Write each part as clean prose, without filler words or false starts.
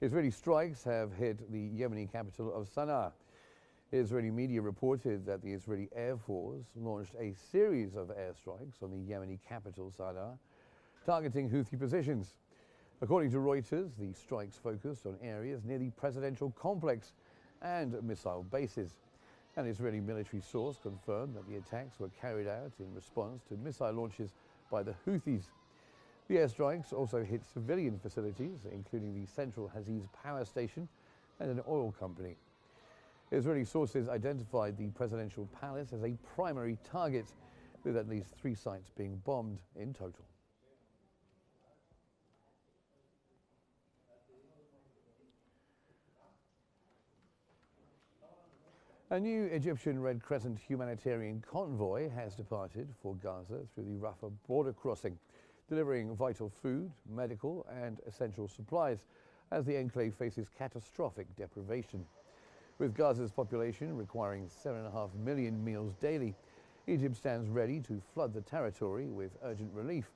Israeli strikes have hit the Yemeni capital of Sana'a. Israeli media reported that the Israeli Air Force launched a series of airstrikes on the Yemeni capital, Sana'a, targeting Houthi positions. According to Reuters, the strikes focused on areas near the presidential complex and missile bases. An Israeli military source confirmed that the attacks were carried out in response to missile launches by the Houthis. The airstrikes also hit civilian facilities, including the central Haziz power station and an oil company. Israeli sources identified the presidential palace as a primary target, with at least 3 sites being bombed in total. A new Egyptian Red Crescent humanitarian convoy has departed for Gaza through the Rafah border crossing, delivering vital food, medical and essential supplies as the enclave faces catastrophic deprivation. With Gaza's population requiring 7.5 million meals daily, Egypt stands ready to flood the territory with urgent relief,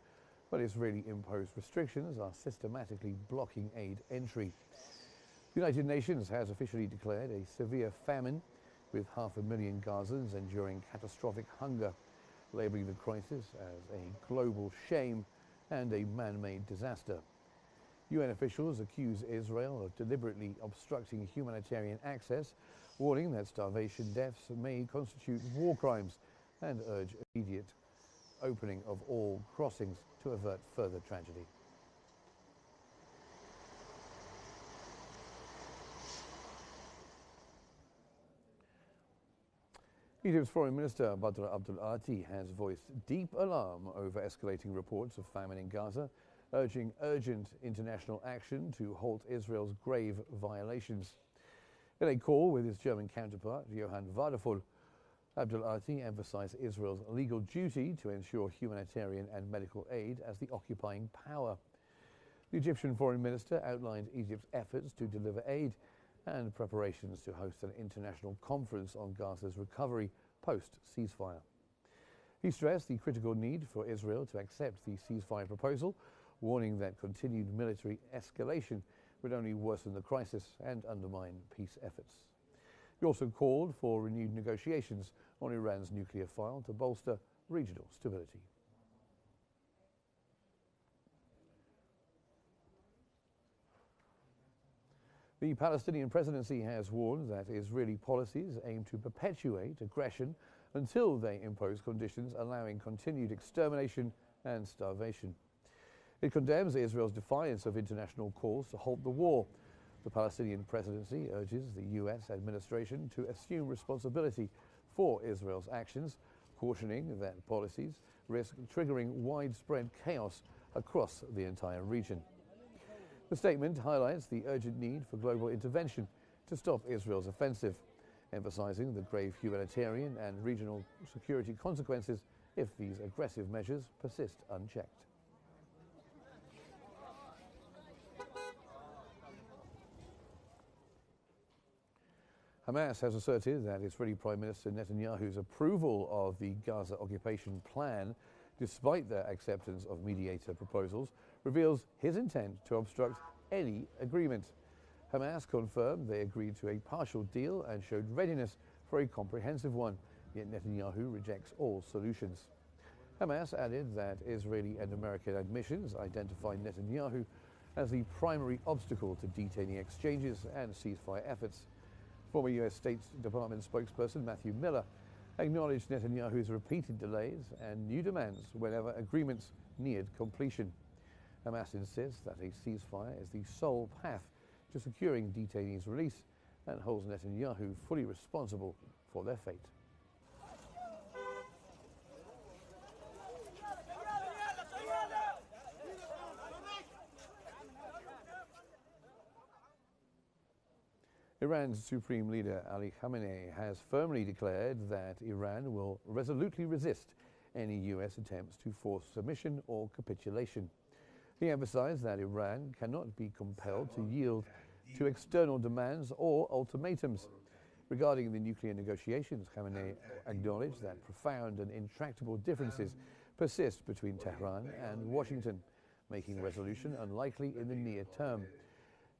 but Israeli-imposed restrictions are systematically blocking aid entry. The United Nations has officially declared a severe famine, with 500,000 Gazans enduring catastrophic hunger, labeling the crisis as a global shame and a man-made disaster. UN officials accuse Israel of deliberately obstructing humanitarian access, warning that starvation deaths may constitute war crimes, and urge immediate opening of all crossings to avert further tragedy. Egypt's Foreign Minister Badr Abdul Ati has voiced deep alarm over escalating reports of famine in Gaza, urging urgent international action to halt Israel's grave violations. In a call with his German counterpart, Johann Vadeful, Abdul Ati emphasized Israel's legal duty to ensure humanitarian and medical aid as the occupying power. The Egyptian Foreign Minister outlined Egypt's efforts to deliver aid and preparations to host an international conference on Gaza's recovery post-ceasefire. He stressed the critical need for Israel to accept the ceasefire proposal, warning that continued military escalation would only worsen the crisis and undermine peace efforts. He also called for renewed negotiations on Iran's nuclear file to bolster regional stability. The Palestinian presidency has warned that Israeli policies aim to perpetuate aggression until they impose conditions allowing continued extermination and starvation. It condemns Israel's defiance of international calls to halt the war. The Palestinian presidency urges the U.S. administration to assume responsibility for Israel's actions, cautioning that policies risk triggering widespread chaos across the entire region. The statement highlights the urgent need for global intervention to stop Israel's offensive, emphasizing the grave humanitarian and regional security consequences if these aggressive measures persist unchecked. Hamas has asserted that Israeli Prime Minister Netanyahu's approval of the Gaza occupation plan, despite their acceptance of mediator proposals, reveals his intent to obstruct any agreement. Hamas confirmed they agreed to a partial deal and showed readiness for a comprehensive one, yet Netanyahu rejects all solutions. Hamas added that Israeli and American admissions identified Netanyahu as the primary obstacle to detainee exchanges and ceasefire efforts. Former U.S. State Department spokesperson Matthew Miller acknowledged Netanyahu's repeated delays and new demands whenever agreements neared completion. Hamas insists that a ceasefire is the sole path to securing detainees' release and holds Netanyahu fully responsible for their fate. Iran's Supreme Leader Ali Khamenei has firmly declared that Iran will resolutely resist any U.S. attempts to force submission or capitulation. He emphasized that Iran cannot be compelled to yield to external demands or ultimatums. Regarding the nuclear negotiations, Khamenei acknowledged that profound and intractable differences persist between Tehran and Washington, making resolution unlikely in the near term.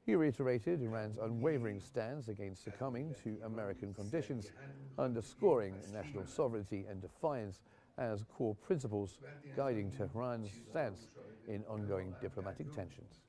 He reiterated Iran's unwavering stance against succumbing to American conditions, underscoring national sovereignty and defiance as core principles guiding Tehran's stance in ongoing diplomatic tensions.